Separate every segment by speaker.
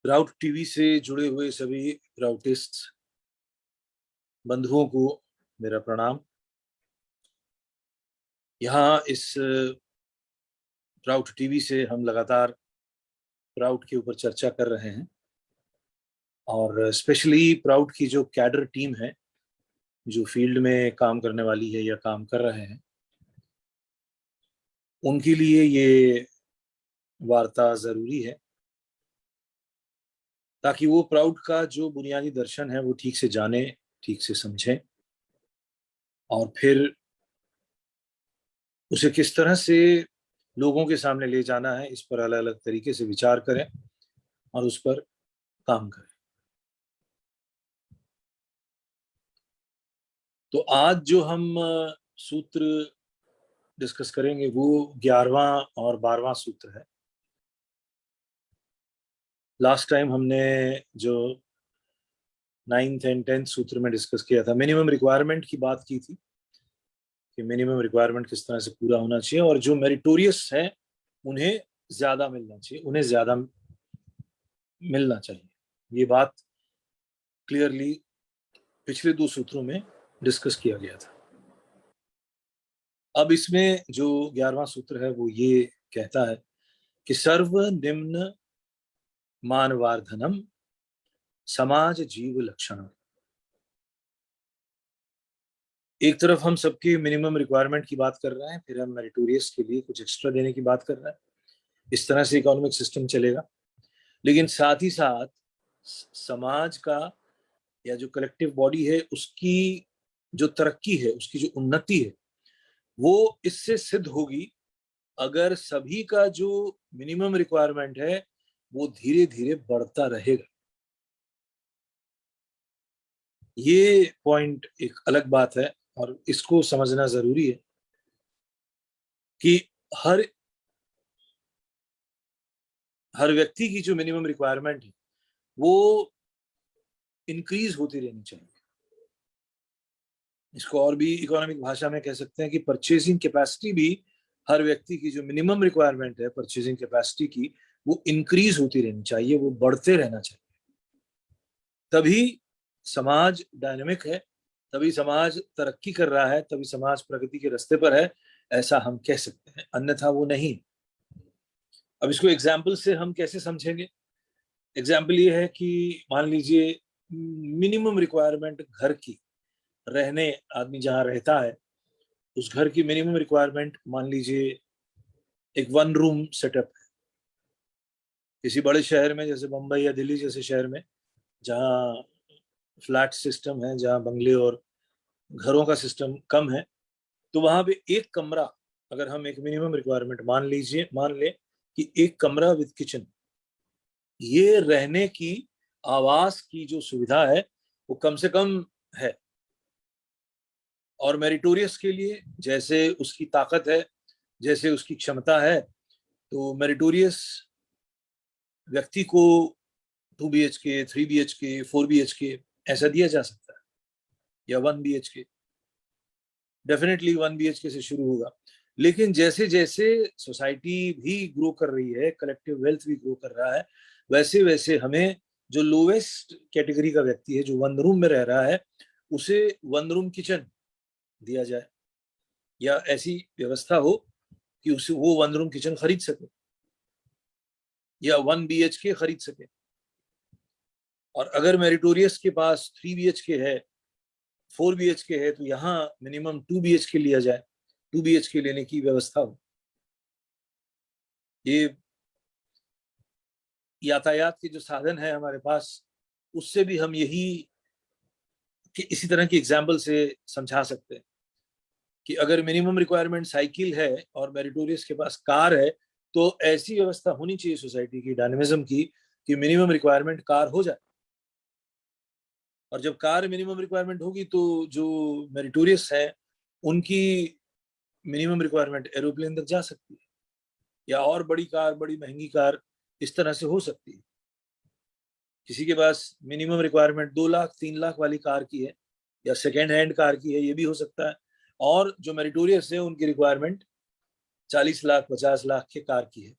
Speaker 1: राउट TV से जुड़े हुए सभी राउटिस्ट बंधुओं को मेरा प्रणाम। यहाँ इस राउट टीवी से हम लगातार प्राउड के ऊपर चर्चा कर रहे हैं और स्पेशली प्राउड की जो कैडर टीम है, जो फील्ड में काम करने वाली है या काम कर रहे हैं, उनके लिए ये वार्ता जरूरी है ताकि वो प्राउड का जो बुनियादी दर्शन है वो ठीक से जाने, ठीक से समझें और फिर उसे किस तरह से लोगों के सामने ले जाना है, इस पर अलग अलग तरीके से विचार करें और उस पर काम करें। तो आज जो हम सूत्र डिस्कस करेंगे वो 11वां और 12वां सूत्र है। लास्ट टाइम हमने जो 9th एंड 10th सूत्र में डिस्कस किया था, मिनिमम रिक्वायरमेंट की बात की थी कि मिनिमम रिक्वायरमेंट किस तरह से पूरा होना चाहिए और जो मेरिटोरियस है उन्हें ज्यादा मिलना चाहिए, उन्हें ज्यादा मिलना चाहिए। ये बात क्लियरली पिछले 2 सूत्रों में डिस्कस किया गया था। अब इसमें जो 11वां सूत्र है वो ये कहता है कि सर्वनिम्न मानवार्धनम समाज जीव लक्षणम। एक तरफ हम सबके मिनिमम रिक्वायरमेंट की बात कर रहे हैं, फिर हम मेरिटोरियस के लिए कुछ एक्स्ट्रा देने की बात कर रहे हैं। इस तरह से इकोनॉमिक सिस्टम चलेगा, लेकिन साथ ही साथ समाज का या जो कलेक्टिव बॉडी है उसकी जो तरक्की है, उसकी जो उन्नति है, वो इससे सिद्ध होगी अगर सभी का जो मिनिमम रिक्वायरमेंट है वो धीरे धीरे बढ़ता रहेगा। ये पॉइंट एक अलग बात है और इसको समझना जरूरी है कि हर व्यक्ति की जो मिनिमम रिक्वायरमेंट है वो इंक्रीज होती रहनी चाहिए। इसको और भी इकोनॉमिक भाषा में कह सकते हैं कि परचेजिंग कैपेसिटी भी हर व्यक्ति की जो मिनिमम रिक्वायरमेंट है परचेजिंग कैपेसिटी की, वो इंक्रीज होती रहनी चाहिए, वो बढ़ते रहना चाहिए। तभी समाज डायनेमिक है, तभी समाज तरक्की कर रहा है, तभी समाज प्रगति के रास्ते पर है, ऐसा हम कह सकते हैं, अन्यथा वो नहीं। अब इसको एग्जाम्पल से हम कैसे समझेंगे? एग्जाम्पल ये है कि मान लीजिए मिनिमम रिक्वायरमेंट घर की, रहने आदमी जहाँ रहता है उस घर की मिनिमम रिक्वायरमेंट मान लीजिए एक 1 रूम सेटअप है। किसी बड़े शहर में जैसे मुंबई या दिल्ली जैसे शहर में जहाँ फ्लैट सिस्टम है, जहाँ बंगले और घरों का सिस्टम कम है, तो वहां पे एक कमरा, अगर हम एक मिनिमम रिक्वायरमेंट मान ले कि एक कमरा विद किचन, ये रहने की, आवास की जो सुविधा है वो कम से कम है। और मेरिटोरियस के लिए जैसे उसकी ताकत है, जैसे उसकी क्षमता है, तो मेरिटोरियस व्यक्ति को 2 BHK, 3 BHK, 4 BHK ऐसा दिया जा सकता है, या 1 BHK। डेफिनेटली 1 BHK से शुरू होगा, लेकिन जैसे जैसे सोसाइटी भी ग्रो कर रही है, कलेक्टिव वेल्थ भी ग्रो कर रहा है, वैसे वैसे हमें जो लोवेस्ट कैटेगरी का व्यक्ति है, जो 1 रूम में रह रहा है, उसे 1 रूम किचन दिया जाए या ऐसी व्यवस्था हो कि उसे वो 1 रूम किचन खरीद सके या 1 BHK खरीद सके। और अगर मेरिटोरियस के पास 3 BHK है, 4 BHK है, तो यहाँ मिनिमम 2 BHK लिया जाए, 2 BHK लेने की व्यवस्था हो। ये यातायात के जो साधन है हमारे पास, उससे भी हम यही कि इसी तरह की एग्जाम्पल से समझा सकते हैं कि अगर मिनिमम रिक्वायरमेंट साइकिल है और मेरिटोरियस के पास कार है, तो ऐसी व्यवस्था होनी चाहिए सोसाइटी की, डायनेमिज्म की, कि मिनिमम रिक्वायरमेंट कार हो जाए। और जब कार मिनिमम रिक्वायरमेंट होगी तो जो मेरिटोरियस है उनकी मिनिमम रिक्वायरमेंट एरोप्लेन तक जा सकती है, या और बड़ी कार, बड़ी महंगी कार इस तरह से हो सकती है। किसी के पास मिनिमम रिक्वायरमेंट 2 लाख 3 लाख वाली कार की है या सेकेंड हैंड कार की है, ये भी हो सकता है। और जो मेरिटोरियस है उनकी रिक्वायरमेंट 40 लाख 50 लाख के कार की है।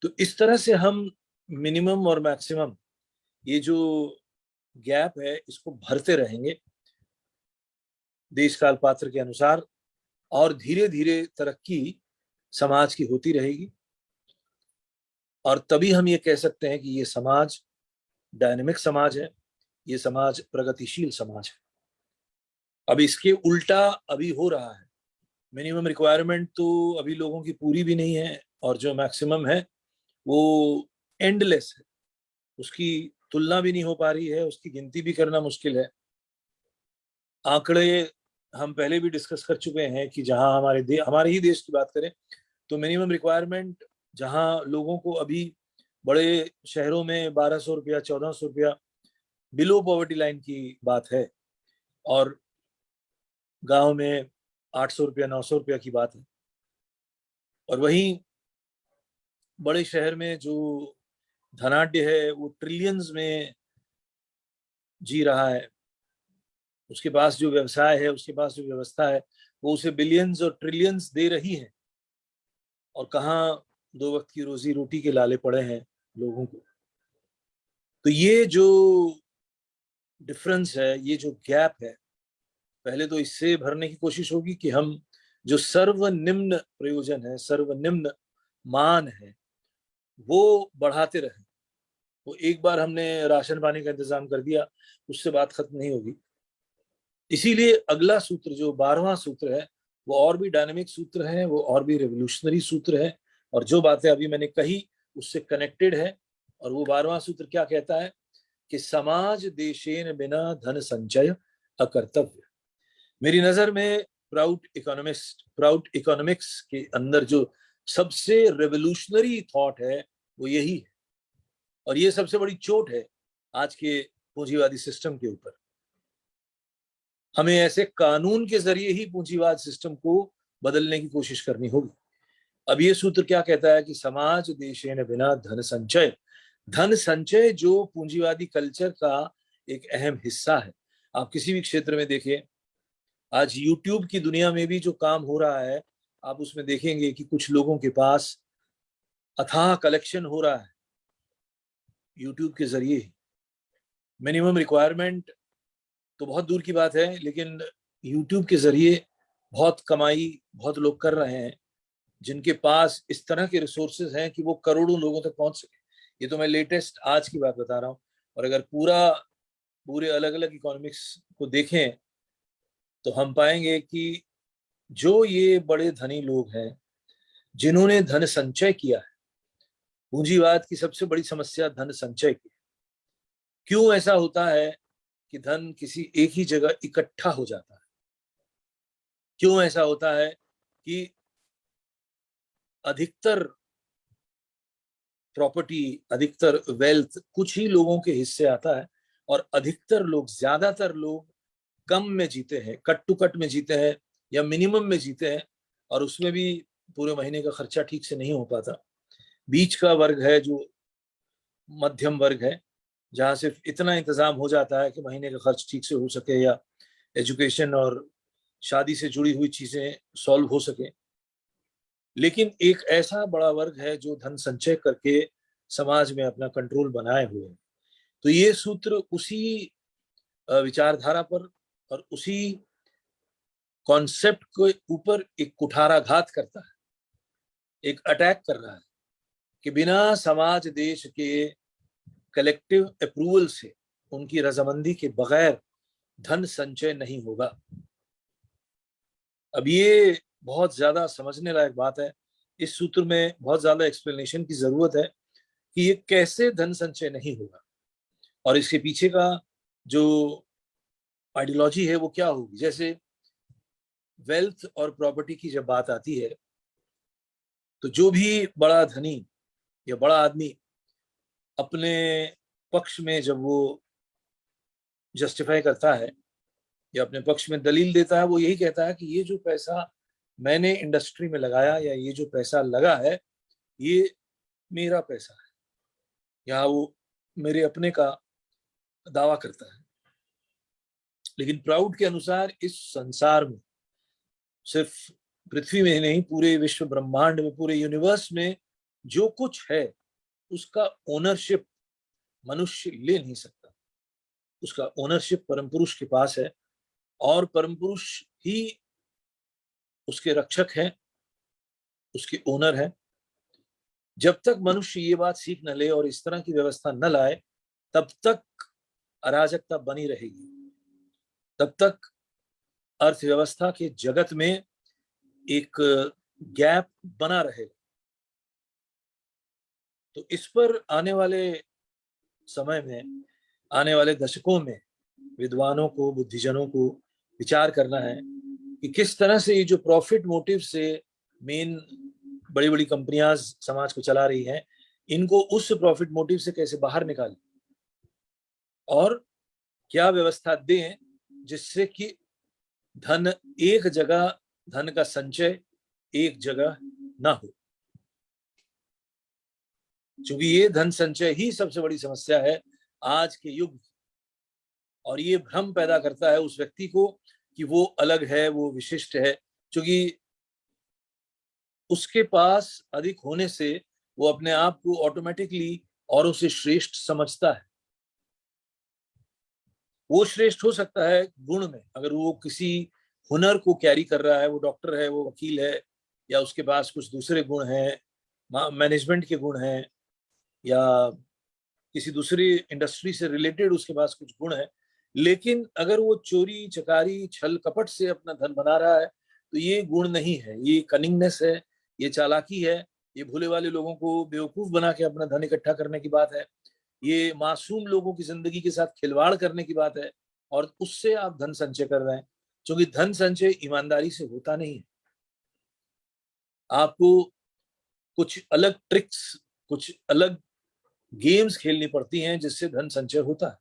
Speaker 1: तो इस तरह से हम मिनिमम और मैक्सिमम ये जो गैप है इसको भरते रहेंगे देश काल पात्र के अनुसार, और धीरे धीरे तरक्की समाज की होती रहेगी, और तभी हम ये कह सकते हैं कि ये समाज डायनेमिक समाज है, ये समाज प्रगतिशील समाज है। अब इसके उल्टा अभी हो रहा है। मिनिमम रिक्वायरमेंट तो अभी लोगों की पूरी भी नहीं है, और जो मैक्सिमम है वो एंडलेस है, उसकी तुलना भी नहीं हो पा रही है, उसकी गिनती भी करना मुश्किल है। आंकड़े हम पहले भी डिस्कस कर चुके हैं कि जहां हमारे ही देश की बात करें तो मिनिमम रिक्वायरमेंट जहां लोगों को अभी बड़े शहरों में 1200 रुपया 1400 रुपया बिलो पॉवर्टी लाइन की बात है, और गांव में 800 रुपया 900 रुपया की बात है। और वहीं बड़े शहर में जो धनाढ्य है वो ट्रिलियंस में जी रहा है, उसके पास जो व्यवसाय है, उसके पास जो व्यवस्था है, वो उसे बिलियंस और ट्रिलियंस दे रही है, और कहाँ 2 वक्त की रोजी रोटी के लाले पड़े हैं लोगों को। तो ये जो डिफरेंस है, ये जो गैप है, पहले तो इससे भरने की कोशिश होगी कि हम जो सर्वनिम्न प्रयोजन है, सर्वनिम्न मान है, वो बढ़ाते रहें। वो एक बार हमने राशन पानी का इंतजाम कर दिया, उससे बात खत्म नहीं होगी। इसीलिए अगला सूत्र जो 12वां सूत्र है वो और भी डायनामिक सूत्र है, वो और भी रेवोल्यूशनरी सूत्र है, और जो बातें अभी मैंने कही उससे कनेक्टेड है। और वो 12वां सूत्र क्या कहता है कि समाज देशेन बिना धन संचय अकर्तव्य। मेरी नजर में प्राउड इकोनॉमिक्स के अंदर जो सबसे रेवोल्यूशनरी थॉट है वो यही है, और ये सबसे बड़ी चोट है आज के पूंजीवादी सिस्टम के ऊपर। हमें ऐसे कानून के जरिए ही पूंजीवाद सिस्टम को बदलने की कोशिश करनी होगी। अब ये सूत्र क्या कहता है कि समाज देशेन बिना धन संचय, धन संचय जो पूंजीवादी कल्चर का एक अहम हिस्सा है। आप किसी भी क्षेत्र में देखिए, आज यूट्यूब की दुनिया में भी जो काम हो रहा है, आप उसमें देखेंगे कि कुछ लोगों के पास अथाह कलेक्शन हो रहा है यूट्यूब के जरिए ही। मिनिमम रिक्वायरमेंट तो बहुत दूर की बात है, लेकिन यूट्यूब के जरिए बहुत कमाई बहुत लोग कर रहे हैं, जिनके पास इस तरह के रिसोर्सेज हैं कि वो करोड़ों लोगों तक पहुंच सके। ये तो मैं लेटेस्ट आज की बात बता रहा हूँ। और अगर पूरे अलग अलग इकोनॉमिक्स को देखें तो हम पाएंगे कि जो ये बड़े धनी लोग हैं जिन्होंने धन संचय किया है, पूंजीवाद की सबसे बड़ी समस्या धन संचय की। क्यों ऐसा होता है कि धन किसी एक ही जगह इकट्ठा हो जाता है? क्यों ऐसा होता है कि अधिकतर प्रॉपर्टी, अधिकतर वेल्थ कुछ ही लोगों के हिस्से आता है, और अधिकतर लोग, ज्यादातर लोग कम में जीते हैं, कट टू कट में जीते हैं या मिनिमम में जीते हैं, और उसमें भी पूरे महीने का खर्चा ठीक से नहीं हो पाता। बीच का वर्ग है जो मध्यम वर्ग है, जहां सिर्फ इतना इंतजाम हो जाता है कि महीने का खर्च ठीक से हो सके, या एजुकेशन और शादी से जुड़ी हुई चीजें सॉल्व हो सके। लेकिन एक ऐसा बड़ा वर्ग है जो धन संचय करके समाज में अपना कंट्रोल बनाए हुए है। तो ये सूत्र उसी विचारधारा पर और उसी कॉन्सेप्ट के ऊपर एक कुठाराघात करता है, एक अटैक कर रहा है कि बिना समाज देश के कलेक्टिव अप्रूवल से, उनकी रजामंदी के बगैर धन संचय नहीं होगा। अब ये बहुत ज्यादा समझने लायक बात है। इस सूत्र में बहुत ज्यादा एक्सप्लेनेशन की जरूरत है कि ये कैसे धन संचय नहीं होगा, और इसके पीछे का जो आइडियोलॉजी है वो क्या होगी। जैसे वेल्थ और प्रॉपर्टी की जब बात आती है तो जो भी बड़ा धनी या बड़ा आदमी अपने पक्ष में जब वो जस्टिफाई करता है या अपने पक्ष में दलील देता है, वो यही कहता है कि ये जो पैसा मैंने इंडस्ट्री में लगाया या ये जो पैसा लगा है ये मेरा पैसा है, या वो मेरे अपने का दावा करता है। लेकिन प्राउड के अनुसार इस संसार में, सिर्फ पृथ्वी में ही नहीं, पूरे विश्व ब्रह्मांड में, पूरे यूनिवर्स में जो कुछ है उसका ओनरशिप मनुष्य ले नहीं सकता। उसका ओनरशिप परम पुरुष के पास है और परम पुरुष ही उसके रक्षक हैं, उसके ओनर है। जब तक मनुष्य ये बात सीख न ले और इस तरह की व्यवस्था न लाए, तब तक अराजकता बनी रहेगी, तब तक अर्थव्यवस्था के जगत में एक गैप बना रहेगा। तो इस पर आने वाले समय में, आने वाले दशकों में विद्वानों को, बुद्धिजनों को विचार करना है कि किस तरह से ये जो प्रॉफिट मोटिव से मेन बड़ी बड़ी कंपनियां समाज को चला रही हैं, इनको उस प्रॉफिट मोटिव से कैसे बाहर निकालें और क्या व्यवस्था दें जिससे कि धन एक जगह, धन का संचय एक जगह ना हो। क्योंकि ये धन संचय ही सबसे बड़ी समस्या है आज के युग, और ये भ्रम पैदा करता है उस व्यक्ति को कि वो अलग है, वो विशिष्ट है, क्योंकि उसके पास अधिक होने से वो अपने आप को ऑटोमेटिकली औरों से श्रेष्ठ समझता है। वो श्रेष्ठ हो सकता है गुण में, अगर वो किसी हुनर को कैरी कर रहा है, वो डॉक्टर है, वो वकील है, या उसके पास कुछ दूसरे गुण हैं, मैनेजमेंट के गुण हैं, या किसी दूसरी इंडस्ट्री से रिलेटेड उसके पास कुछ गुण है। लेकिन अगर वो चोरी चकारी छल कपट से अपना धन बना रहा है तो ये गुण नहीं है, ये कनिंगनेस है, ये चालाकी है, ये भोले वाले लोगों को बेवकूफ बना के अपना धन इकट्ठा करने की बात है, ये मासूम लोगों की जिंदगी के साथ खिलवाड़ करने की बात है, और उससे आप धन संचय कर रहे हैं। क्योंकि धन संचय ईमानदारी से होता नहीं है। आपको कुछ अलग ट्रिक्स, कुछ अलग गेम्स खेलनी पड़ती हैं जिससे धन संचय होता है।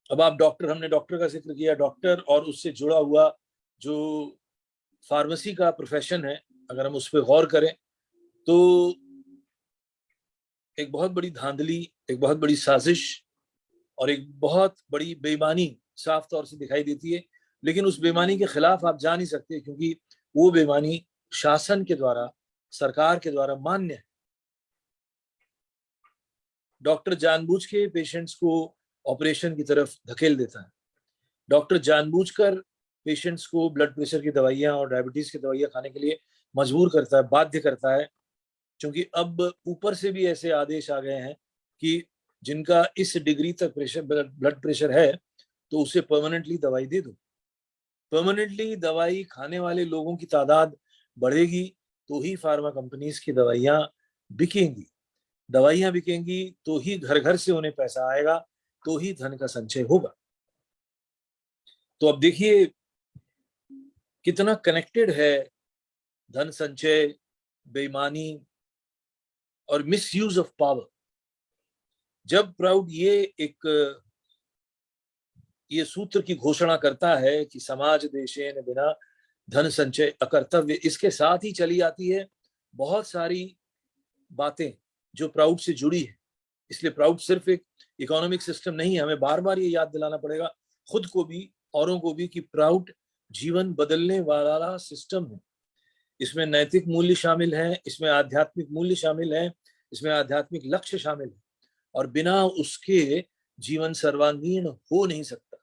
Speaker 1: अब आप डॉक्टर, हमने डॉक्टर का जिक्र किया, डॉक्टर और उससे जुड़ा हुआ जो फार्मेसी का प्रोफेशन है, अगर हम उस पर गौर करें तो एक बहुत बड़ी धांधली, एक बहुत बड़ी साजिश और एक बहुत बड़ी बेईमानी साफ तौर से दिखाई देती है। लेकिन उस बेईमानी के खिलाफ आप जा नहीं सकते, क्योंकि वो बेईमानी शासन के द्वारा, सरकार के द्वारा मान्य है। डॉक्टर जानबूझ के पेशेंट्स को ऑपरेशन की तरफ धकेल देता है। डॉक्टर जानबूझकर पेशेंट्स को ब्लड प्रेशर की दवाइयां और डायबिटीज की दवाइयां खाने के लिए मजबूर करता है, बाध्य करता है। क्योंकि अब ऊपर से भी ऐसे आदेश आ गए हैं कि जिनका इस डिग्री तक प्रेशर, ब्लड प्रेशर है, तो उसे परमानेंटली दवाई दे दो। परमानेंटली दवाई खाने वाले लोगों की तादाद बढ़ेगी तो ही फार्मा कंपनीज की दवाइयां बिकेंगी। दवाइयां बिकेंगी तो ही घर घर से उन्हें पैसा आएगा, तो ही धन का संचय होगा। तो अब देखिए कितना कनेक्टेड है धन संचय, बेईमानी और मिसयूज ऑफ पावर। जब प्राउड ये सूत्र की घोषणा करता है कि समाज देशेन बिना धन संचय अकर्तव्य, इसके साथ ही चली आती है बहुत सारी बातें जो प्राउड से जुड़ी है। इसलिए प्राउड सिर्फ एक इकोनॉमिक सिस्टम नहीं है, हमें बार बार ये याद दिलाना पड़ेगा खुद को भी, औरों को भी, कि प्राउड जीवन बदलने वाला सिस्टम है। इसमें नैतिक मूल्य शामिल है, इसमें आध्यात्मिक मूल्य शामिल है, इसमें आध्यात्मिक लक्ष्य शामिल है, और बिना उसके जीवन सर्वांगीण हो नहीं सकता।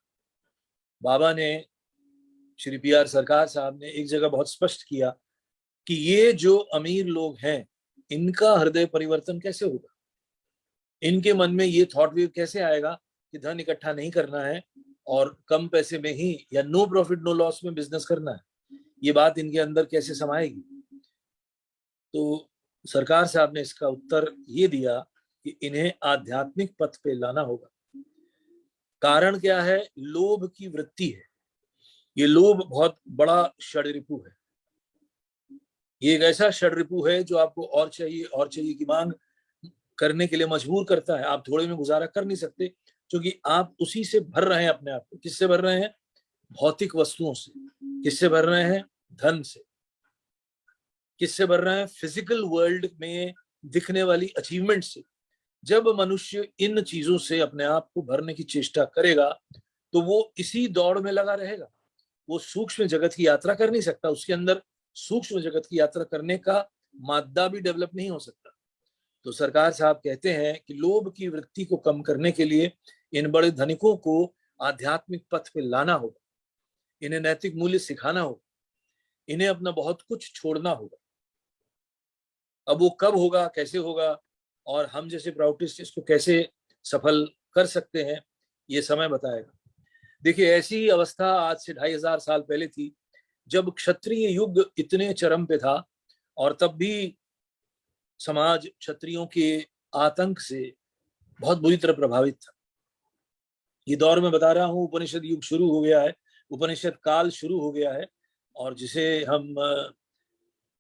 Speaker 1: बाबा ने, श्री पी आर सरकार साहब ने एक जगह बहुत स्पष्ट किया कि ये जो अमीर लोग हैं, इनका हृदय परिवर्तन कैसे होगा, इनके मन में ये थॉट वेव कैसे आएगा कि धन इकट्ठा नहीं करना है और कम पैसे में ही, या नो प्रॉफिट नो लॉस में बिजनेस करना है। ये बात इनके अंदर कैसे समाएगी। तो सरकार साहब ने इसका उत्तर ये दिया कि इन्हें आध्यात्मिक पथ पे लाना होगा। कारण क्या है? लोभ की वृत्ति है। ये लोभ बहुत बड़ा षड्रिपु है। ये एक ऐसा षड्रिपु है जो आपको और चाहिए की मांग करने के लिए मजबूर करता है। आप थोड़े में गुजारा कर नहीं सकते, क्योंकि आप उसी से भर रहे हैं अपने आप को। किससे भर रहे हैं? भौतिक वस्तुओं से। किससे भर रहे हैं? धन से। किससे भर रहे हैं? फिजिकल वर्ल्ड में दिखने वाली अचीवमेंट से। जब मनुष्य इन चीजों से अपने आप को भरने की चेष्टा करेगा तो वो इसी दौड़ में लगा रहेगा। वो सूक्ष्म जगत की यात्रा कर नहीं सकता, उसके अंदर सूक्ष्म जगत की यात्रा करने का मादा भी डेवलप नहीं हो सकता। तो सरकार साहब कहते हैं कि लोभ की वृत्ति को कम करने के लिए इन बड़े धनिकों को आध्यात्मिक पथ पे लाना होगा, इन्हें नैतिक मूल्य सिखाना होगा, इन्हें अपना बहुत कुछ छोड़ना होगा। अब वो कब होगा, कैसे होगा, और हम जैसे प्राउटिस्ट इसको कैसे सफल कर सकते हैं, ये समय बताएगा। देखिए, ऐसी अवस्था आज से 2500 साल पहले थी, जब क्षत्रिय युग इतने चरम पे था, और तब भी समाज क्षत्रियों के आतंक से बहुत बुरी तरह प्रभावित था। ये दौर मैं बता रहा हूँ, उपनिषद युग शुरू हो गया है, उपनिषद काल शुरू हो गया है, और जिसे हम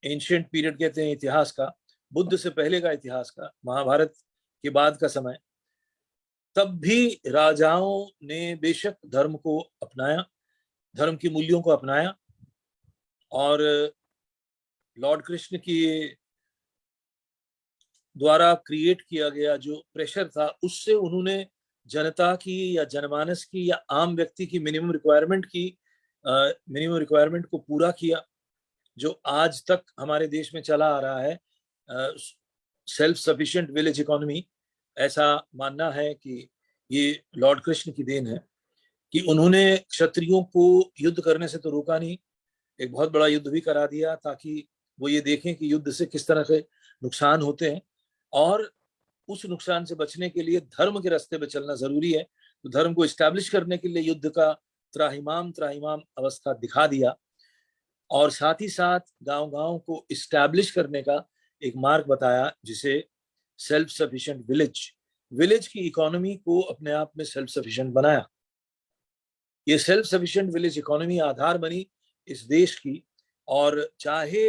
Speaker 1: एंशिएंट पीरियड कहते हैं, इतिहास का, बुद्ध से पहले का इतिहास का, महाभारत के बाद का समय। तब भी राजाओं ने बेशक धर्म को अपनाया, धर्म के मूल्यों को अपनाया, और लॉर्ड कृष्ण की द्वारा क्रिएट किया गया जो प्रेशर था, उससे उन्होंने जनता की या जनमानस की या आम व्यक्ति की मिनिमम रिक्वायरमेंट को पूरा किया, जो आज तक हमारे देश में चला आ रहा है, सेल्फ सफिशिएंट विलेज इकोनॉमी। ऐसा मानना है कि ये लॉर्ड कृष्ण की देन है कि उन्होंने क्षत्रियों को युद्ध करने से तो रोका नहीं, एक बहुत बड़ा युद्ध भी करा दिया, ताकि वो ये देखें कि युद्ध से किस तरह के नुकसान होते हैं, और उस नुकसान से बचने के लिए धर्म के रास्ते पे चलना जरूरी है। तो धर्म को इस्टेब्लिश करने के लिए युद्ध का त्राहिमाम अवस्था दिखा दिया, और साथ ही साथ गांव-गांव को इस्टेब्लिश करने का एक मार्ग बताया, जिसे सेल्फ सफिशिएंट विलेज की इकोनॉमी को अपने आप में सेल्फ सफिशिएंट बनाया। ये सेल्फ सफिशिएंट विलेज इकोनॉमी आधार बनी इस देश की, और चाहे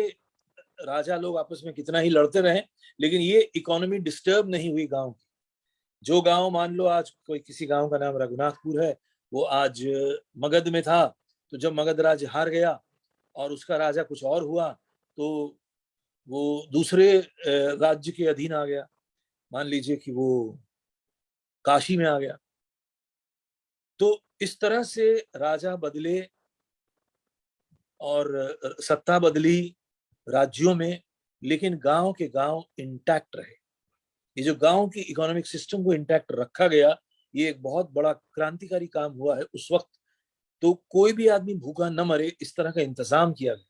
Speaker 1: राजा लोग आपस में कितना ही लड़ते रहे, लेकिन ये इकोनॉमी डिस्टर्ब नहीं हुई गांव की। जो गांव, मान लो आज कोई किसी गांव का नाम रघुनाथपुर है, वो आज मगध में था, तो जब मगध राज्य हार गया और उसका राजा कुछ और हुआ, तो वो दूसरे राज्य के अधीन आ गया। मान लीजिए कि वो काशी में आ गया। तो इस तरह से राजा बदले और सत्ता बदली राज्यों में, लेकिन गांव के गांव इंटैक्ट रहे। ये जो गांव की इकोनॉमिक सिस्टम को इंटैक्ट रखा गया, ये एक बहुत बड़ा क्रांतिकारी काम हुआ है उस वक्त। तो कोई भी आदमी भूखा न मरे, इस तरह का इंतजाम किया गया।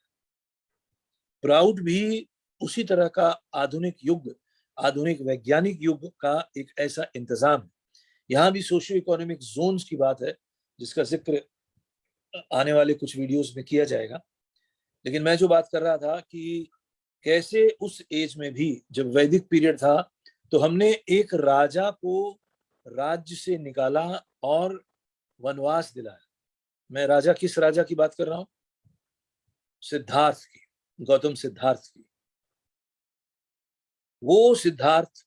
Speaker 1: प्राउड भी उसी तरह का आधुनिक वैज्ञानिक युग का एक ऐसा इंतजाम है। यहाँ भी सोशियो इकोनॉमिक जोन्स की बात है, जिसका जिक्र आने वाले कुछ वीडियोस में किया जाएगा। लेकिन मैं जो बात कर रहा था कि कैसे उस एज में भी, जब वैदिक पीरियड था, तो हमने एक राजा को राज्य से निकाला और वनवास दिलाया। मैं राजा, किस राजा की बात कर रहा हूं? सिद्धार्थ की, गौतम सिद्धार्थ की। वो सिद्धार्थ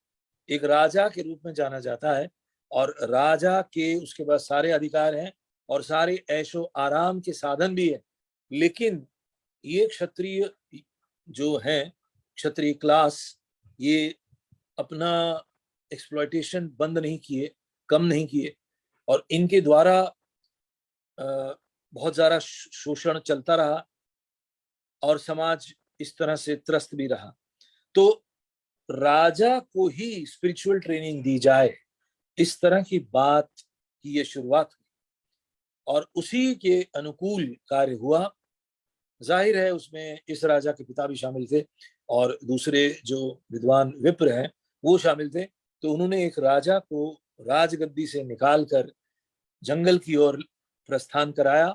Speaker 1: एक राजा के रूप में जाना जाता है, और राजा के उसके पास सारे अधिकार हैं और सारे ऐशो आराम के साधन भी है। लेकिन ये क्षत्रिय जो है, क्षत्रिय क्लास, ये अपना एक्सप्लॉयटेशन बंद नहीं किए, कम नहीं किए, और इनके द्वारा बहुत ज्यादा शोषण चलता रहा, और समाज इस तरह से त्रस्त भी रहा। तो राजा को ही स्पिरिचुअल ट्रेनिंग दी जाए, इस तरह की बात की ये शुरुआत हुई, और उसी के अनुकूल कार्य हुआ। जाहिर है उसमें इस राजा के पिता भी शामिल थे, और दूसरे जो विद्वान विप्र हैं वो शामिल थे। तो उन्होंने एक राजा को राजगद्दी से निकालकर जंगल की ओर प्रस्थान कराया,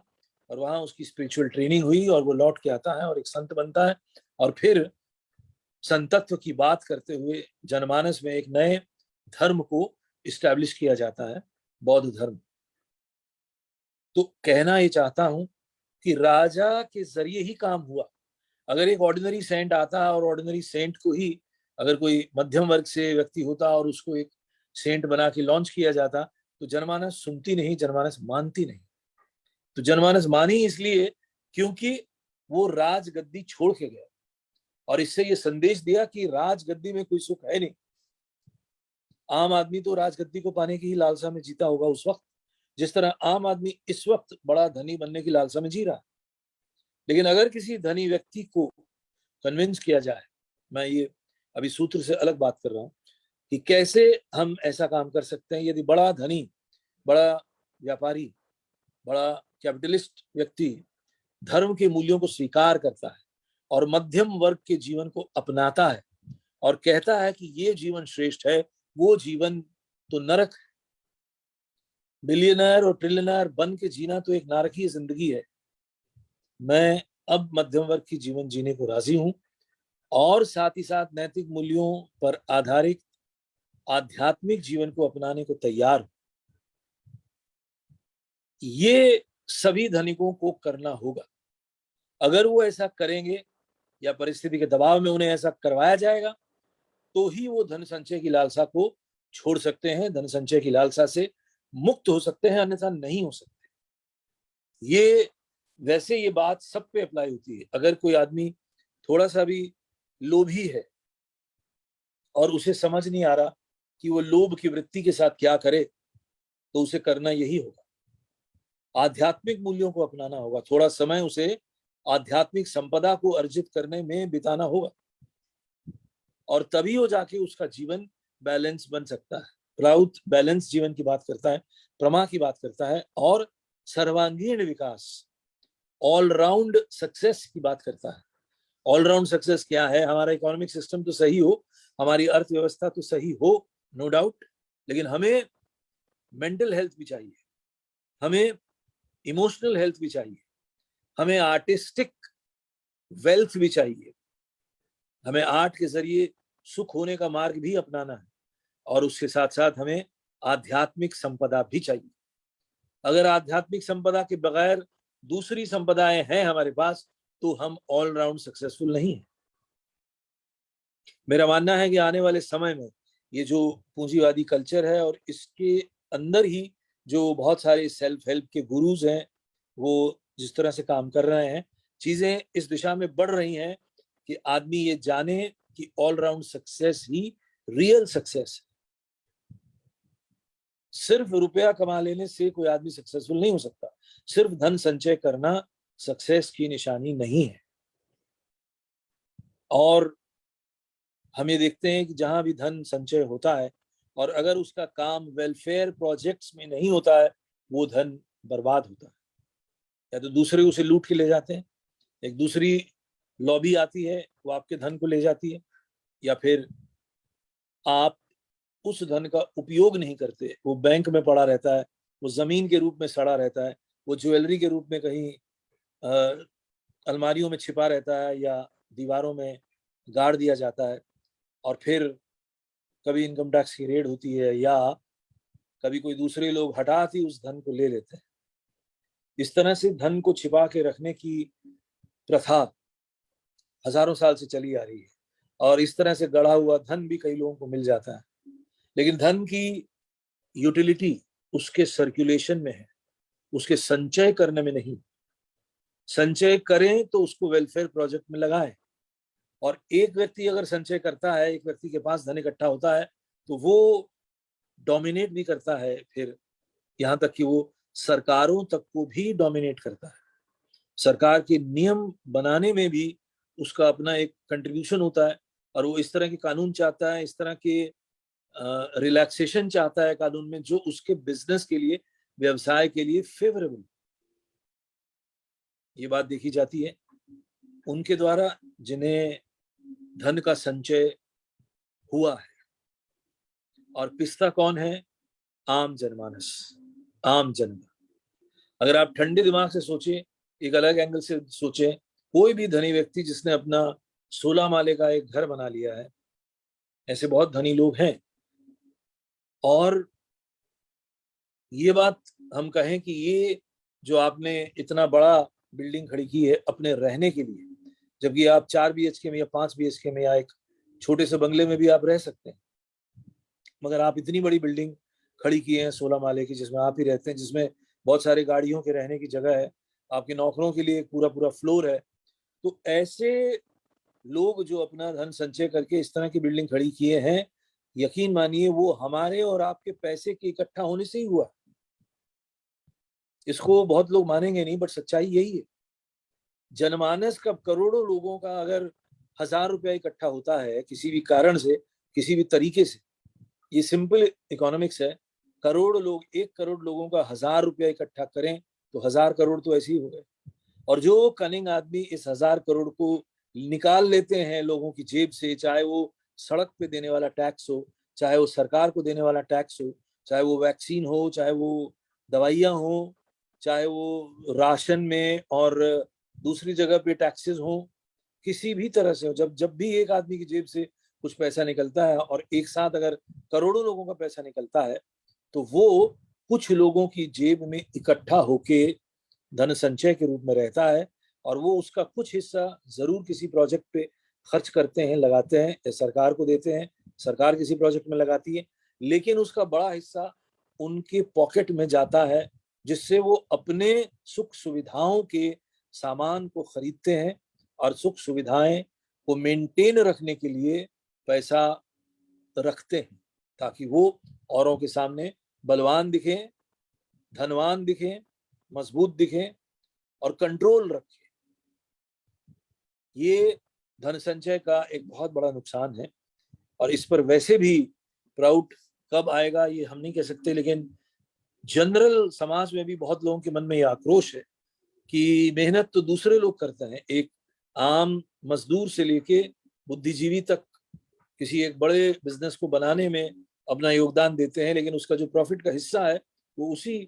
Speaker 1: और वहां उसकी स्पिरिचुअल ट्रेनिंग हुई, और वो लौट के आता है और एक संत बनता है, और फिर संतत्व की बात करते हुए जनमानस में एक नए धर्म को इस्टेब्लिश किया जाता है, बौद्ध धर्म। तो कहना ये चाहता हूं कि राजा के जरिए ही काम हुआ। अगर एक ऑर्डिनरी सेंट आता, और ऑर्डिनरी सेंट को ही अगर कोई मध्यम वर्ग से व्यक्ति होता और उसको एक सेंट बना के लॉन्च किया जाता, तो जनमानस सुनती नहीं, जनमानस मानती नहीं। तो जनमानस मानी इसलिए क्योंकि वो राजगद्दी छोड़ के गया, और इससे ये संदेश दिया कि राजगद्दी में कोई सुख है नहीं। आम आदमी तो राजगद्दी को पाने की ही लालसा में जीता होगा उस वक्त, जिस तरह आम आदमी इस वक्त बड़ा धनी बनने की लालसा में जी रहा है। लेकिन अगर किसी धनी व्यक्ति को कन्विंस किया जाए, मैं ये अभी सूत्र से अलग बात कर रहा हूं, कि कैसे हम ऐसा काम कर सकते हैं। यदि बड़ा धनी, बड़ा व्यापारी, बड़ा कैपिटलिस्ट व्यक्ति धर्म के मूल्यों को स्वीकार करता है और मध्यम वर्ग के जीवन को अपनाता है और कहता है कि ये जीवन श्रेष्ठ है, वो जीवन तो नरक है। बिलियनर और ट्रिलियनर बन के जीना तो एक नारकीय जिंदगी है। मैं अब मध्यम वर्ग की जीवन जीने को राजी हूं और साथ ही साथ नैतिक मूल्यों पर आधारित आध्यात्मिक जीवन को अपनाने को तैयार हूं। ये सभी धनिकों को करना होगा। अगर वो ऐसा करेंगे या परिस्थिति के दबाव में उन्हें ऐसा करवाया जाएगा तो ही वो धन संचय की लालसा को छोड़ सकते हैं, धन संचय की लालसा से मुक्त हो सकते हैं, अन्यथा नहीं हो सकते। वैसे ये बात सब पे अप्लाई होती है। अगर कोई आदमी थोड़ा सा भी लोभी है और उसे समझ नहीं आ रहा कि वो लोभ की वृत्ति के साथ क्या करे, तो उसे करना यही होगा, आध्यात्मिक मूल्यों को अपनाना होगा। थोड़ा समय उसे आध्यात्मिक संपदा को अर्जित करने में बिताना होगा और तभी हो जाके उसका जीवन बैलेंस बन सकता है। राउत बैलेंस जीवन की बात करता है, प्रमा की बात करता है और सर्वांगीण विकास, ऑलराउंड सक्सेस की बात करता है। ऑलराउंड सक्सेस क्या है? हमारा इकोनॉमिक सिस्टम तो सही हो, हमारी अर्थव्यवस्था तो सही हो, नो डाउट, लेकिन हमें मेंटल हेल्थ भी चाहिए, हमें इमोशनल हेल्थ भी चाहिए, हमें आर्टिस्टिक वेल्थ भी चाहिए, हमें आर्ट के जरिए सुख होने का मार्ग भी अपनाना है और उसके साथ साथ हमें आध्यात्मिक संपदा भी चाहिए। अगर आध्यात्मिक संपदा के बगैर दूसरी संपदाएं हैं हमारे पास तो हम ऑलराउंड सक्सेसफुल नहीं है। मेरा मानना है कि आने वाले समय में ये जो पूंजीवादी कल्चर है और इसके अंदर ही जो बहुत सारे सेल्फ हेल्प के गुरुज हैं वो जिस तरह से काम कर रहे हैं, चीजें इस दिशा में बढ़ रही हैं कि आदमी ये जाने कि ऑलराउंड सक्सेस ही रियल सक्सेस है। सिर्फ रुपया कमा लेने से कोई आदमी सक्सेसफुल नहीं हो सकता, सिर्फ धन संचय करना सक्सेस की निशानी नहीं है। और हम ये देखते हैं कि जहां भी धन संचय होता है और अगर उसका काम वेलफेयर प्रोजेक्ट्स में नहीं होता है, वो धन बर्बाद होता है। या तो दूसरे उसे लूट के ले जाते हैं, एक दूसरी लॉबी आती है वो आपके धन को ले जाती है, या फिर आप उस धन का उपयोग नहीं करते, वो बैंक में पड़ा रहता है, वो जमीन के रूप में सड़ा रहता है, वो ज्वेलरी के रूप में कहीं अलमारियों में छिपा रहता है या दीवारों में गाड़ दिया जाता है और फिर कभी इनकम टैक्स की रेड होती है या कभी कोई दूसरे लोग हठात ही उस धन को ले लेते हैं। इस तरह से धन को छिपा के रखने की प्रथा हजारों साल से चली आ रही है और इस तरह से गढ़ा हुआ धन भी कई लोगों को मिल जाता है, लेकिन धन की यूटिलिटी उसके सर्कुलेशन में है, उसके संचय करने में नहीं। संचय करें तो उसको वेलफेयर प्रोजेक्ट में लगाएं। और एक व्यक्ति अगर संचय करता है, एक व्यक्ति के पास धन इकट्ठा होता है तो वो डोमिनेट भी करता है, फिर यहाँ तक कि वो सरकारों तक को भी डोमिनेट करता है। सरकार के नियम बनाने में भी उसका अपना एक कंट्रीब्यूशन होता है और वो इस तरह के कानून चाहता है, इस तरह के रिलैक्सेशन चाहता है कानून में जो उसके बिजनेस के लिए, व्यवसाय के लिए फेवरेबल। ये बात देखी जाती है उनके द्वारा जिन्हें धन का संचय हुआ है। और पिस्ता कौन है? आम जनमानस, आम जनता। अगर आप ठंडे दिमाग से सोचे, एक अलग एंगल से सोचे, कोई भी धनी व्यक्ति जिसने अपना 16 माले का एक घर बना लिया है, ऐसे बहुत धनी लोग हैं। और ये बात हम कहें कि ये जो आपने इतना बड़ा बिल्डिंग खड़ी की है अपने रहने के लिए, जबकि आप 4 BHK में या 5 BHK में या एक छोटे से बंगले में भी आप रह सकते हैं, मगर आप इतनी बड़ी बिल्डिंग खड़ी की है 16 माले की, जिसमें आप ही रहते हैं, जिसमें बहुत सारे गाड़ियों के रहने की जगह है, आपके नौकरों के लिए एक पूरा पूरा फ्लोर है। तो ऐसे लोग जो अपना धन संचय करके इस तरह की बिल्डिंग खड़ी किए हैं, यकीन मानिए वो हमारे और आपके पैसे के इकट्ठा होने से ही हुआ। इसको बहुत लोग मानेंगे नहीं, बट सच्चाई यही है। जनमानस का करोड़ों लोगों का अगर 1000 रुपया इकट्ठा होता है किसी भी कारण से, किसी भी तरीके से, ये सिंपल इकोनॉमिक्स है। करोड़ लोग, 1 करोड़ लोगों का 1,000 रुपया इकट्ठा करें तो 1,000 करोड़ तो ऐसे ही हो गए। और जो कनिंग आदमी इस 1,000 करोड़ को निकाल लेते हैं लोगों की जेब से, चाहे वो सड़क पे देने वाला टैक्स हो, चाहे वो सरकार को देने वाला टैक्स हो, चाहे वो वैक्सीन हो, चाहे वो दवाइयाँ हो, चाहे वो राशन में और दूसरी जगह पे टैक्सेस हो, किसी भी तरह से हो, जब जब भी एक आदमी की जेब से कुछ पैसा निकलता है और एक साथ अगर करोड़ों लोगों का पैसा निकलता है, तो वो कुछ लोगों की जेब में इकट्ठा होके धन संचय के रूप में रहता है, और वो उसका कुछ हिस्सा जरूर किसी प्रोजेक्ट पे खर्च करते हैं, लगाते हैं, या सरकार को देते हैं, सरकार किसी प्रोजेक्ट में लगाती है, लेकिन उसका बड़ा हिस्सा उनके पॉकेट में जाता है, जिससे वो अपने सुख सुविधाओं के सामान को खरीदते हैं और सुख सुविधाएं को मेंटेन रखने के लिए पैसा रखते हैं, ताकि वो औरों के सामने बलवान दिखें, धनवान दिखें, मजबूत दिखें और कंट्रोल रखें। ये धन संचय का एक बहुत बड़ा नुकसान है, और इस पर वैसे भी प्राउड कब आएगा ये हम नहीं कह सकते, लेकिन जनरल समाज में भी बहुत लोगों के मन में ये आक्रोश है कि मेहनत तो दूसरे लोग करते हैं, एक आम मजदूर से लेके बुद्धिजीवी तक किसी एक बड़े बिजनेस को बनाने में अपना योगदान देते हैं, लेकिन उसका जो प्रॉफिट का हिस्सा है वो उसी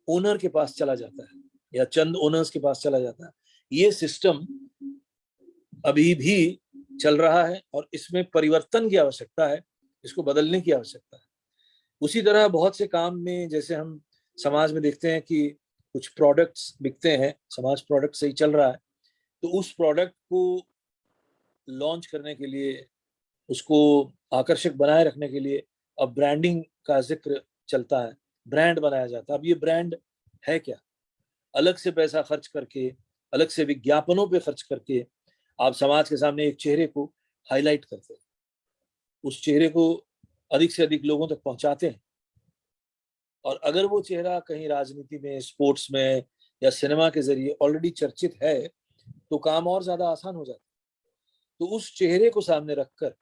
Speaker 1: ओनर के पास चला जाता है या चंद ओनर्स के पास चला जाता है। ये सिस्टम अभी भी चल रहा है और इसमें परिवर्तन की आवश्यकता है, इसको बदलने की आवश्यकता है। उसी तरह बहुत से काम में, जैसे हम समाज में देखते हैं कि कुछ प्रोडक्ट्स बिकते हैं, समाज प्रोडक्ट सही चल रहा है, तो उस प्रोडक्ट को लॉन्च करने के लिए, उसको आकर्षक बनाए रखने के लिए अब ब्रांडिंग का जिक्र चलता है, ब्रांड बनाया जाता है। अब ये ब्रांड है क्या? अलग से पैसा खर्च करके, अलग से विज्ञापनों पे खर्च करके आप समाज के सामने एक चेहरे को हाईलाइट करते हैं, उस चेहरे को अधिक से अधिक लोगों तक पहुंचाते हैं, और अगर वो चेहरा कहीं राजनीति में, स्पोर्ट्स में या सिनेमा के जरिए ऑलरेडी चर्चित है, तो काम और ज्यादा आसान हो जाता है। तो उस चेहरे को सामने रखकर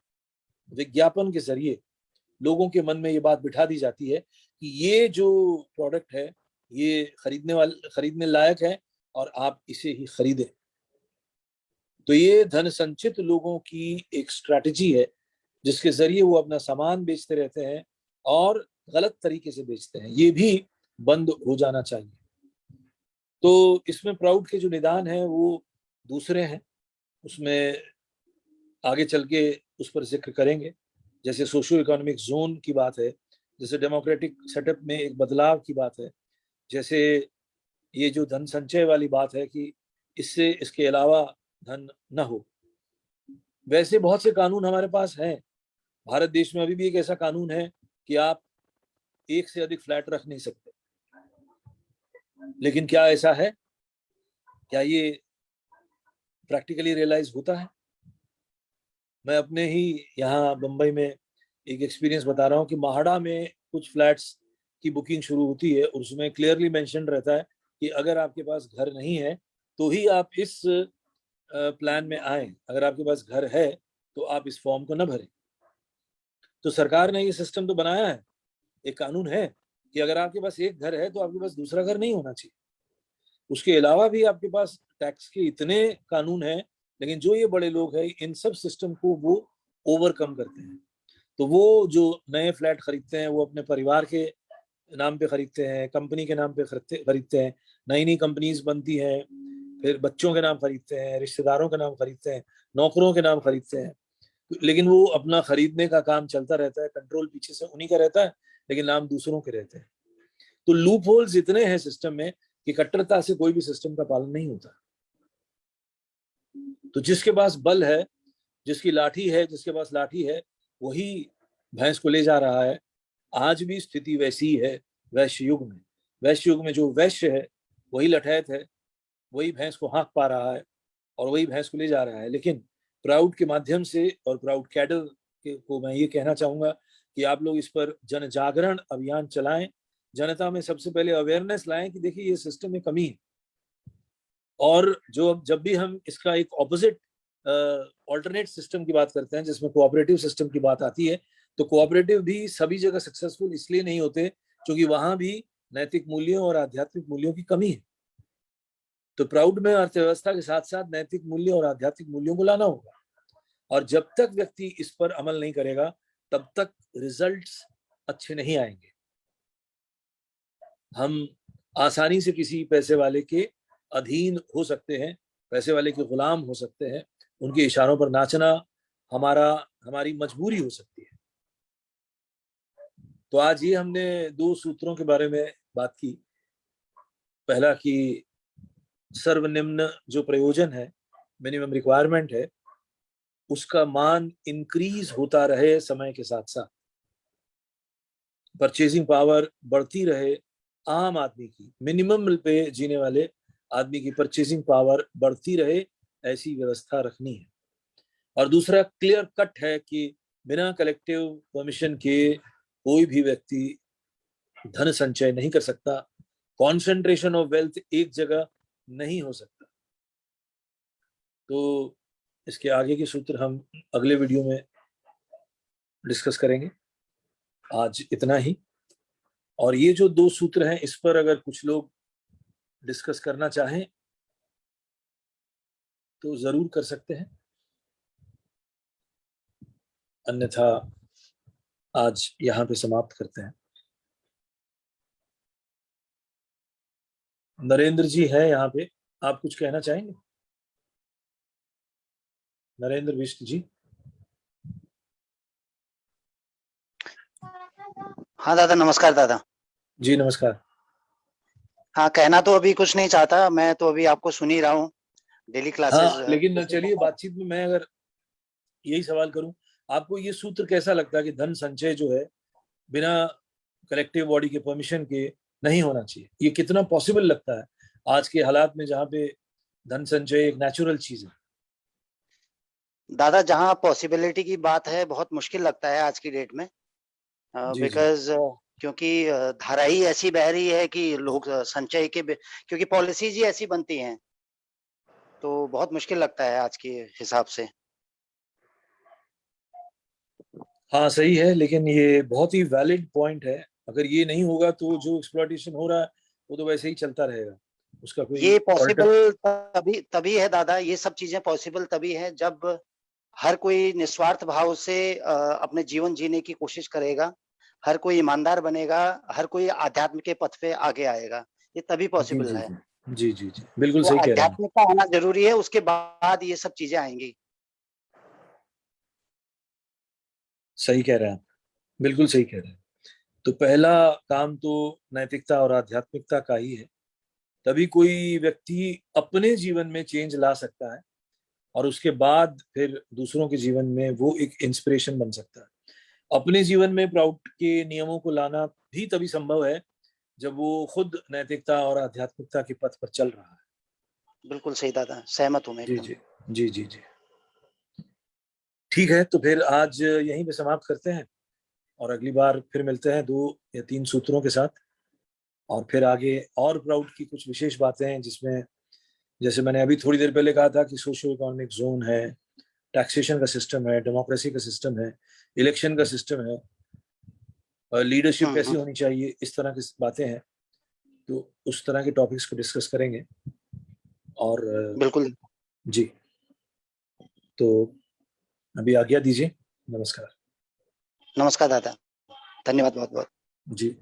Speaker 1: विज्ञापन के जरिए लोगों के मन में ये बात बिठा दी जाती है कि ये जो प्रोडक्ट है ये खरीदने लायक है और आप इसे ही खरीदें। तो ये धन संचित लोगों की एक स्ट्रैटेजी है, जिसके जरिए वो अपना सामान बेचते रहते हैं और गलत तरीके से बेचते हैं। ये भी बंद हो जाना चाहिए। तो इसमें प्राउड के जो निदान है वो दूसरे हैं, उसमें आगे चल के उस पर जिक्र करेंगे। जैसे सोशियो इकोनॉमिक जोन की बात है, जैसे डेमोक्रेटिक सेटअप में एक बदलाव की बात है, जैसे ये जो धन संचय वाली बात है कि इससे इसके अलावा धन न हो, वैसे बहुत से कानून हमारे पास हैं। भारत देश में अभी भी एक ऐसा कानून है कि आप एक से अधिक फ्लैट रख नहीं सकते, लेकिन क्या ऐसा है? क्या ये प्रैक्टिकली रियलाइज होता है? मैं अपने ही यहाँ बम्बई में एक एक्सपीरियंस बता रहा हूँ कि महाड़ा में कुछ फ्लैट्स की बुकिंग शुरू होती है और उसमें क्लियरली मेंशन रहता है कि अगर आपके पास घर नहीं है तो ही आप इस प्लान में आए, अगर आपके पास घर है तो आप इस फॉर्म को न भरें। तो सरकार ने ये सिस्टम तो बनाया है, एक कानून है कि अगर आपके पास एक घर है तो आपके पास दूसरा घर नहीं होना चाहिए। उसके अलावा भी आपके पास टैक्स के इतने कानून हैं, लेकिन जो ये बड़े लोग हैं इन सब सिस्टम को वो ओवरकम करते हैं। तो वो जो नए फ्लैट खरीदते हैं वो अपने परिवार के नाम पे खरीदते हैं, कंपनी के नाम पे खरीदते हैं, नई नई कंपनीज बनती हैं, फिर बच्चों के नाम खरीदते हैं, रिश्तेदारों के नाम खरीदते हैं, नौकरों के नाम खरीदते हैं, लेकिन वो अपना खरीदने का काम चलता रहता है, कंट्रोल पीछे से उन्हीं का रहता है, लेकिन नाम दूसरों के रहते हैं। तो लूप होल्स इतने हैं सिस्टम में कि कट्टरता से कोई भी सिस्टम का पालन नहीं होता। तो जिसके पास बल है, जिसकी लाठी है, जिसके पास लाठी है, वही भैंस को ले जा रहा है। आज भी स्थिति वैसी ही है वैश्य युग में। वैश्य युग में जो वैश्य है वही लठैत है, वही भैंस को हाँक पा रहा है और वही भैंस को ले जा रहा है। लेकिन प्राउड के माध्यम से और प्राउड कैडल को मैं ये कहना चाहूंगा कि आप लोग इस पर जन जागरण अभियान चलाएं, जनता में सबसे पहले अवेयरनेस लाएं कि देखिए ये सिस्टम में कमी है, और जो जब भी हम इसका एक ऑपोजिट ऑल्टरनेट सिस्टम की बात करते हैं जिसमें कोऑपरेटिव सिस्टम की बात आती है, तो कोऑपरेटिव भी सभी जगह सक्सेसफुल इसलिए नहीं होते क्योंकि वहां भी नैतिक मूल्यों और आध्यात्मिक मूल्यों की कमी है। तो प्राउड में अर्थव्यवस्था के साथ साथ नैतिक मूल्य और आध्यात्मिक मूल्यों को लाना होगा, और जब तक व्यक्ति इस पर अमल नहीं करेगा तब तक रिजल्ट्स अच्छे नहीं आएंगे। हम आसानी से किसी पैसे वाले के अधीन हो सकते हैं, पैसे वाले के गुलाम हो सकते हैं, उनके इशारों पर नाचना हमारी मजबूरी हो सकती है। तो आज ये हमने 2 सूत्रों के बारे में बात की। पहला कि सर्वनिम्न जो प्रयोजन है, मिनिमम रिक्वायरमेंट है, उसका मान इंक्रीज होता रहे समय के साथ साथ, परचेजिंग पावर बढ़ती रहे, आम आदमी की, मिनिमम पे जीने वाले आदमी की परचेजिंग पावर बढ़ती रहे, ऐसी व्यवस्था रखनी है। और दूसरा क्लियर कट है कि बिना कलेक्टिव परमिशन के कोई भी व्यक्ति धन संचय नहीं कर सकता, कॉन्सेंट्रेशन ऑफ वेल्थ एक जगह नहीं हो सकता। तो इसके आगे के सूत्र हम अगले वीडियो में डिस्कस करेंगे। आज इतना ही। और ये जो 2 सूत्र हैं, इस पर अगर कुछ लोग डिस्कस करना चाहें तो जरूर कर सकते हैं, अन्यथा आज यहां पे समाप्त करते हैं। नरेंद्र जी है यहाँ पे, आप कुछ कहना चाहेंगे? नरेंद्र बिष्ट जी।
Speaker 2: हाँ दादा, नमस्कार दादा।
Speaker 1: जी नमस्कार।
Speaker 2: हाँ, कहना तो अभी कुछ नहीं चाहता, मैं तो अभी आपको सुन ही रहा हूँ, डेली क्लासेस।
Speaker 1: हाँ, लेकिन चलिए बातचीत में मैं अगर यही सवाल करूं, आपको ये सूत्र कैसा लगता है कि धन संचय जो है बिना कलेक्टिव बॉडी के परमिशन के नहीं होना चाहिए? ये कितना पॉसिबल लगता है आज के हालात में, जहाँ पे धन संचय एक नेचुरल चीज है?
Speaker 2: दादा, जहाँ पॉसिबिलिटी की बात है, बहुत मुश्किल लगता है आज की डेट में,
Speaker 1: जी जी
Speaker 2: बिकॉज क्योंकि धारा ही ऐसी बह रही है कि लोग संचय के क्योंकि पॉलिसीज ही ऐसी बनती हैं, तो बहुत मुश्किल लगता है आज के हिसाब से।
Speaker 1: हाँ सही है, लेकिन ये बहुत ही वैलिड पॉइंट है। अगर ये नहीं होगा तो जो एक्सप्लॉइटेशन हो रहा है वो तो वैसे ही चलता रहेगा, उसका कोई
Speaker 2: ये पॉसिबल तभी तभी है दादा, ये सब चीजें पॉसिबल तभी है जब हर कोई निस्वार्थ भाव से अपने जीवन जीने की कोशिश करेगा, हर कोई ईमानदार बनेगा, हर कोई आध्यात्म के पथ पे आगे आएगा, ये तभी
Speaker 1: जी
Speaker 2: पॉसिबल
Speaker 1: जी
Speaker 2: है।
Speaker 1: जी जी जी, बिल्कुल
Speaker 2: तो
Speaker 1: सही कह रहे हैं।
Speaker 2: आध्यात्मिकता होना जरूरी है, उसके बाद ये सब चीजें आएंगी।
Speaker 1: सही कह रहे हैं आप, बिल्कुल सही कह रहे हैं। तो पहला काम तो नैतिकता और आध्यात्मिकता का ही है, तभी कोई व्यक्ति अपने जीवन में चेंज ला सकता है, और उसके बाद फिर दूसरों के जीवन में वो एक इंस्पिरेशन बन सकता है। अपने जीवन में प्राउड के नियमों को लाना भी तभी संभव है जब वो खुद नैतिकता और आध्यात्मिकता के पथ पर चल रहा है।
Speaker 2: बिल्कुल सही दादा, सहमत हूँ मैं
Speaker 1: जी
Speaker 2: एकदम।
Speaker 1: जी जी जी जी। ठीक है, तो फिर आज यहीं पे समाप्त करते हैं, और अगली बार फिर मिलते हैं 2 या 3 सूत्रों के साथ, और फिर आगे और प्राउड की कुछ विशेष बातें हैं जिसमें, जैसे मैंने अभी थोड़ी देर पहले कहा था कि सोशियो इकोनॉमिक जोन है, टैक्सेशन का सिस्टम है, डेमोक्रेसी का सिस्टम है, इलेक्शन का सिस्टम है, लीडरशिप कैसी होनी चाहिए, इस तरह की बातें हैं। तो उस तरह के टॉपिक्स को डिस्कस करेंगे। और
Speaker 2: बिल्कुल।
Speaker 1: जी, तो अभी आज्ञा दीजिए। नमस्कार।
Speaker 2: नमस्कार दादा, धन्यवाद बहुत बहुत।
Speaker 1: जी।